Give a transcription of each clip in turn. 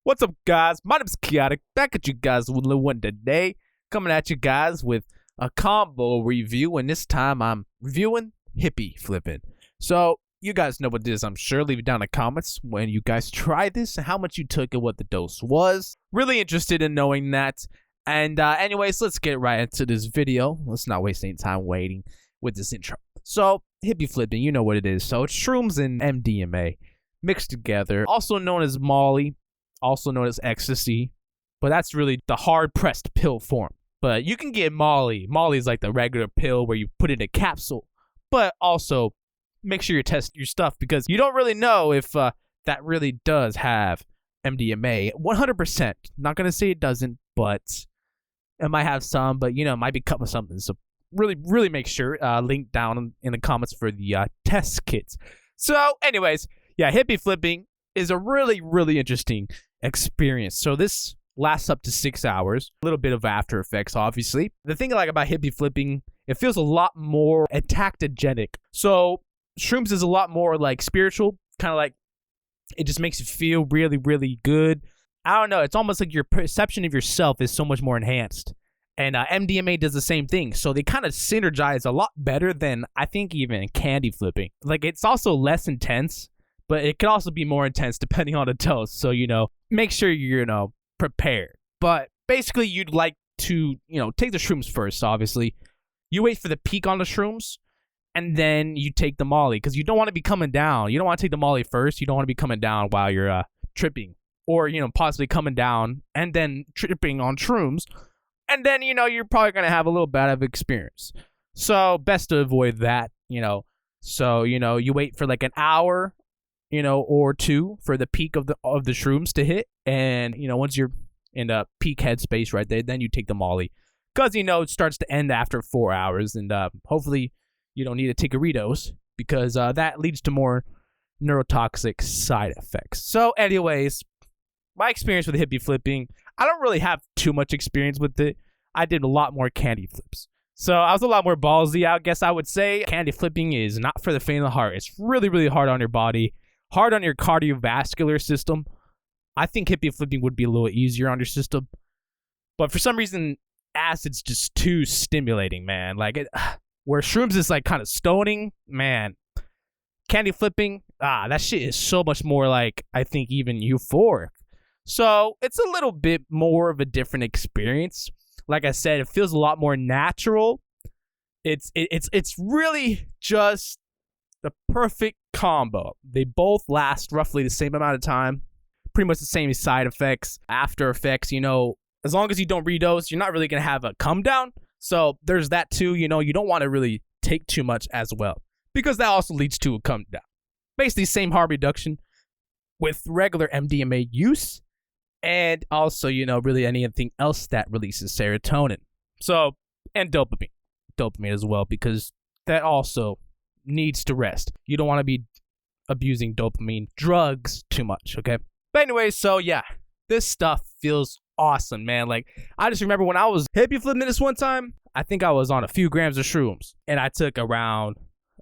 What's up, guys? My name's KhaoticK, back at you guys with a little one today. Coming at you guys with a combo review, and this time I'm reviewing hippie flipping. So, you guys know what it is, I'm sure. Leave it down in the comments when you guys tried this and how much you took and what the dose was. Really interested in knowing that. And anyways, let's get right into this video. Let's not waste any time waiting with this intro. So, hippie flipping, you know what it is. So, it's shrooms and MDMA mixed together, also known as Molly, also known as ecstasy, but that's really the hard-pressed pill form. But you can get Molly. Molly is like the regular pill where you put it in a capsule, but also make sure you test your stuff because you don't really know if that really does have MDMA. 100%. Not going to say it doesn't, but it might have some, but you know, it might be cut with something. So really make sure. Link down in the comments for the test kits. So anyways, yeah, hippie flipping is a really interesting experience. So this lasts up to 6 hours. A little bit of after effects, obviously. The thing I like about hippie flipping, it feels a lot more entactogenic. So shrooms is a lot more like spiritual, kind of like it just makes you feel really good. I don't know. It's almost like your perception of yourself is so much more enhanced. And MDMA does the same thing. So they kind of synergize a lot better than I think even candy flipping. Like it's also less intense, but it could also be more intense depending on the dose. So, you know, make sure you're, prepared. But basically, you'd like to, take the shrooms first, obviously. You wait for the peak on the shrooms, and then you take the Molly, because you don't want to be coming down. You don't want to take the Molly first. You don't want to be coming down while you're tripping. Or, possibly coming down and then tripping on shrooms. And then, you're probably going to have a little bad of experience. So, best to avoid that, So, you wait for like an hour, or two for the peak of the shrooms to hit. And, once you're in the peak headspace right there, then you take the Molly. Because, it starts to end after 4 hours. And hopefully you don't need to take a redose because that leads to more neurotoxic side effects. So anyways, my experience with hippie flipping, I don't really have too much experience with it. I did a lot more candy flips. So I was a lot more ballsy, I guess I would say. Candy flipping is not for the faint of the heart. It's really hard on your body. Hard on your cardiovascular system. I think hippie flipping would be a little easier on your system. But for some reason, acid's just too stimulating, man. Like, where shrooms is like kind of stoning, man. Candy flipping, that shit is so much more like, I think, even euphoric. So it's a little bit more of a different experience. Like I said, it feels a lot more natural. It's really just the perfect combo. They both last roughly the same amount of time. Pretty much the same side effects, after effects, as long as you don't redose, you're not really going to have a come down. So there's that too, you don't want to really take too much as well because that also leads to a come down. Basically same harm reduction with regular MDMA use and also, really anything else that releases serotonin. So, and dopamine as well because that also needs to rest. You don't want to be abusing dopamine drugs too much, okay? But anyway, so yeah, this stuff feels awesome, man. Like, I just remember when I was hippie flipping this one time, I think I was on a few grams of shrooms, and I took around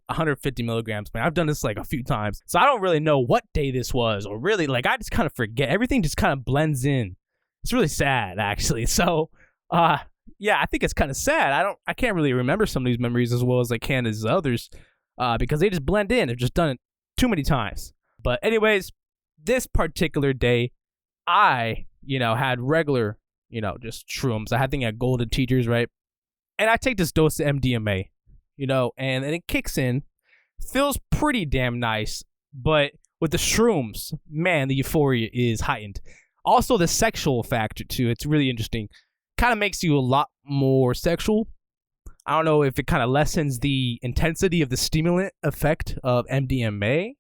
150 milligrams, man. I've done this like a few times, so I don't really know what day this was, or really, like, I just kind of forget. Everything just kind of blends in. It's really sad, actually. So, yeah, I think it's kind of sad. I can't really remember some of these memories as well as I can as others, because they just blend in. I've just done it too many times. But anyways, this particular day, I, had regular, just shrooms. I think I had golden teachers, right? And I take this dose of MDMA, and it kicks in. Feels pretty damn nice. But with the shrooms, man, the euphoria is heightened. Also, the sexual factor, too. It's really interesting. Kind of makes you a lot more sexual. I don't know if it kind of lessens the intensity of the stimulant effect of MDMA.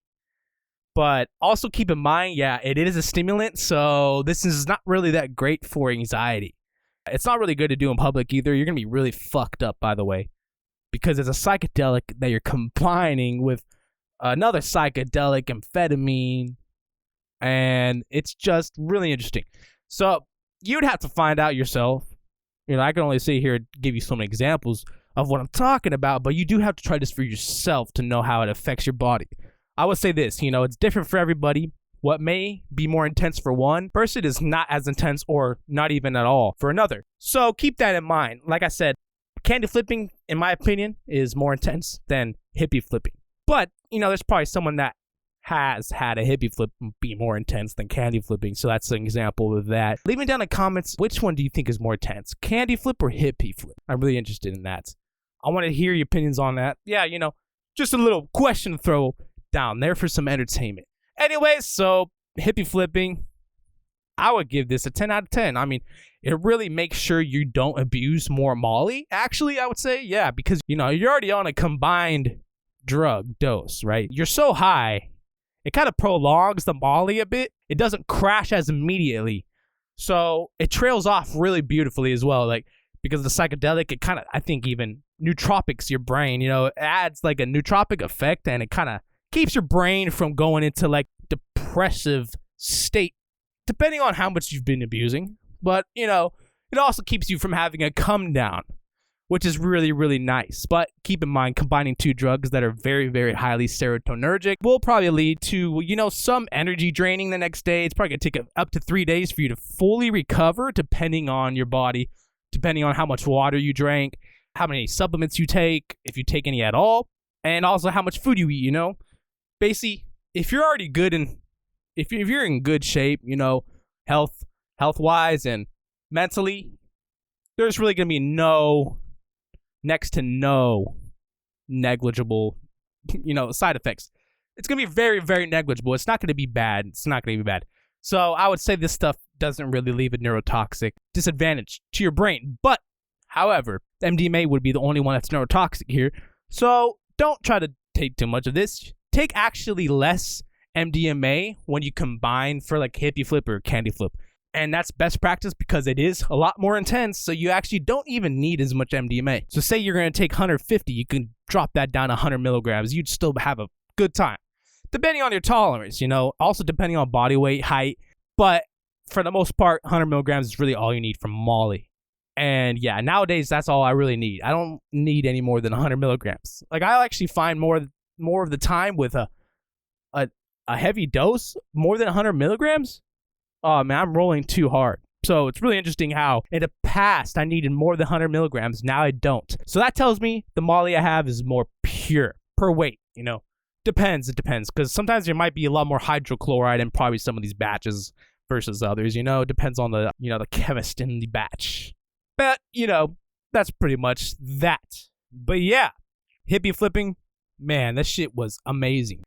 But also keep in mind, yeah, it is a stimulant, so this is not really that great for anxiety. It's not really good to do in public either. You're going to be really fucked up, by the way, because it's a psychedelic that you're combining with another psychedelic, amphetamine, and it's just really interesting. So you'd have to find out yourself. I can only sit here and give you some examples of what I'm talking about, but you do have to try this for yourself to know how it affects your body. I would say this, it's different for everybody. What may be more intense for one person is not as intense or not even at all for another. So keep that in mind. Like I said, candy flipping, in my opinion, is more intense than hippie flipping. But, there's probably someone that has had a hippie flip be more intense than candy flipping. So that's an example of that. Leave me down in the comments, which one do you think is more intense? Candy flip or hippie flip? I'm really interested in that. I want to hear your opinions on that. Yeah, just a little question to throw down there for some entertainment. Anyways, so hippie flipping, I would give this a 10 out of 10. I mean, it really makes sure you don't abuse more Molly. Actually, I would say, yeah, because, you're already on a combined drug dose, right? You're so high, it kind of prolongs the Molly a bit. It doesn't crash as immediately. So it trails off really beautifully as well. Like, because the psychedelic, it kind of, I think, even nootropics your brain. It adds like a nootropic effect, and it kind of keeps your brain from going into like depressive state, depending on how much you've been abusing. But, it also keeps you from having a come down, which is really, really nice. But keep in mind, combining two drugs that are very, very highly serotonergic will probably lead to, some energy draining the next day. It's probably going to take up to 3 days for you to fully recover, depending on your body, depending on how much water you drank, how many supplements you take, if you take any at all, and also how much food you eat, Basically, if you're already good and if you're in good shape, health-wise and mentally, there's really going to be next to no negligible, side effects. It's going to be very, very negligible. It's not going to be bad. So I would say this stuff doesn't really leave a neurotoxic disadvantage to your brain. But, however, MDMA would be the only one that's neurotoxic here. So don't try to take too much of this. Take actually less MDMA when you combine for like hippie flip or candy flip. And that's best practice because it is a lot more intense. So you actually don't even need as much MDMA. So say you're going to take 150, you can drop that down 100 milligrams. You'd still have a good time. Depending on your tolerance, also depending on body weight, height. But for the most part, 100 milligrams is really all you need from Molly. And yeah, nowadays, that's all I really need. I don't need any more than 100 milligrams. Like, I actually find more of the time with a heavy dose, more than 100 milligrams, oh man, I'm rolling too hard. So it's really interesting how in the past I needed more than 100 milligrams. Now I don't. So that tells me the Molly I have is more pure per weight, Depends. It depends. Because sometimes there might be a lot more hydrochloride in probably some of these batches versus others, It depends on the, the chemist in the batch. But, that's pretty much that. But yeah, hippie flipping, man, that shit was amazing.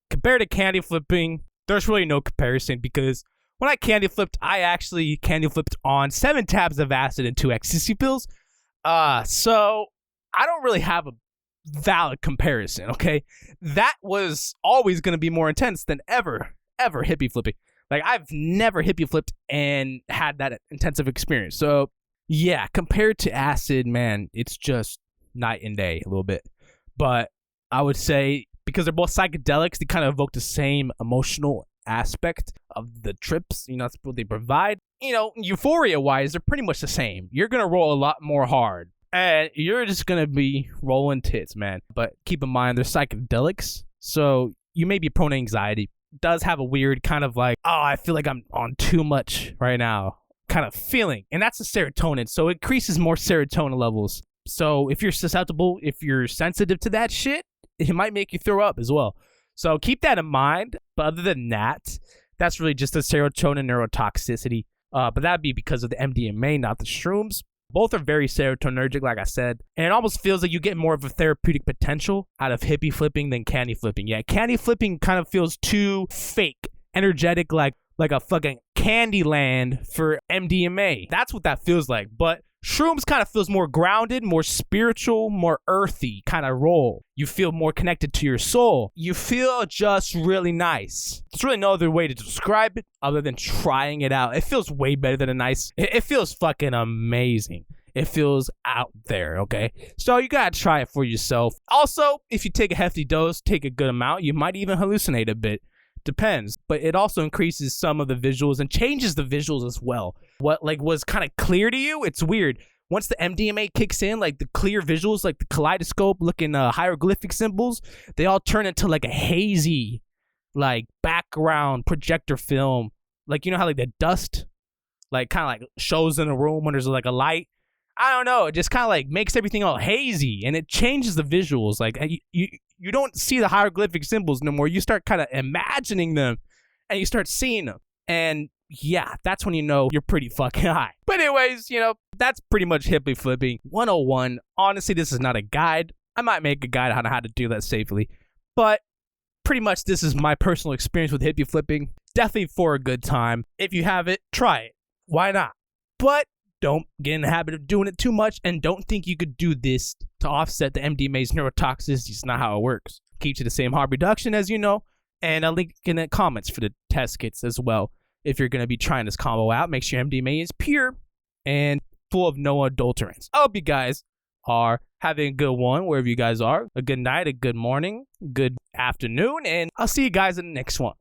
Compared to candy flipping, there's really no comparison because when I candy flipped, I actually candy flipped on 7 tabs of acid and 2 ecstasy pills. So I don't really have a valid comparison, okay? That was always going to be more intense than ever hippie flipping. Like, I've never hippie flipped and had that intensive experience. So yeah, compared to acid, man, it's just night and day a little bit. But I would say, because they're both psychedelics, they kind of evoke the same emotional aspect of the trips. That's what they provide. Euphoria-wise, they're pretty much the same. You're going to roll a lot more hard. And you're just going to be rolling tits, man. But keep in mind, they're psychedelics. So you may be prone to anxiety. It does have a weird kind of like, oh, I feel like I'm on too much right now kind of feeling. And that's the serotonin. So it increases more serotonin levels. So if you're susceptible, if you're sensitive to that shit, it might make you throw up as well. So keep that in mind. But other than that, that's really just the serotonin neurotoxicity. But that'd be because of the MDMA, not the shrooms. Both are very serotonergic, like I said. And it almost feels like you get more of a therapeutic potential out of hippie flipping than candy flipping. Yeah, candy flipping kind of feels too fake, energetic, like a fucking candy land for MDMA. That's what that feels like. But shrooms kind of feels more grounded, more spiritual, more earthy kind of roll. You feel more connected to your soul. You feel just really nice. There's really no other way to describe it other than trying it out. It feels way better than a nice. It feels fucking amazing. It feels out there, okay? So you gotta try it for yourself. Also, if you take a hefty dose, take a good amount, you might even hallucinate a bit. Depends. But it also increases some of the visuals and changes the visuals as well. What was kind of clear to you, it's weird. Once the MDMA kicks in, like the clear visuals, like the kaleidoscope looking hieroglyphic symbols, they all turn into like a hazy like background projector film, like you know how like the dust like kind of like shows in a room when there's like a light. I don't know, it just kind of like makes everything all hazy and it changes the visuals. Like you don't see the hieroglyphic symbols no more. You start kind of imagining them and you start seeing them. And yeah, that's when you know you're pretty fucking high. But anyways, you know, that's pretty much hippie flipping 101. Honestly, this is not a guide. I might make a guide on how to do that safely. But pretty much this is my personal experience with hippie flipping. Definitely for a good time. If you have it, try it. Why not? But don't get in the habit of doing it too much and don't think you could do this to offset the MDMA's neurotoxicity. It's not how it works. Keep to the same harm reduction as you know. And I'll link in the comments for the test kits as well. If you're going to be trying this combo out, make sure MDMA is pure and full of no adulterants. I hope you guys are having a good one wherever you guys are. A good night, a good morning, good afternoon, and I'll see you guys in the next one.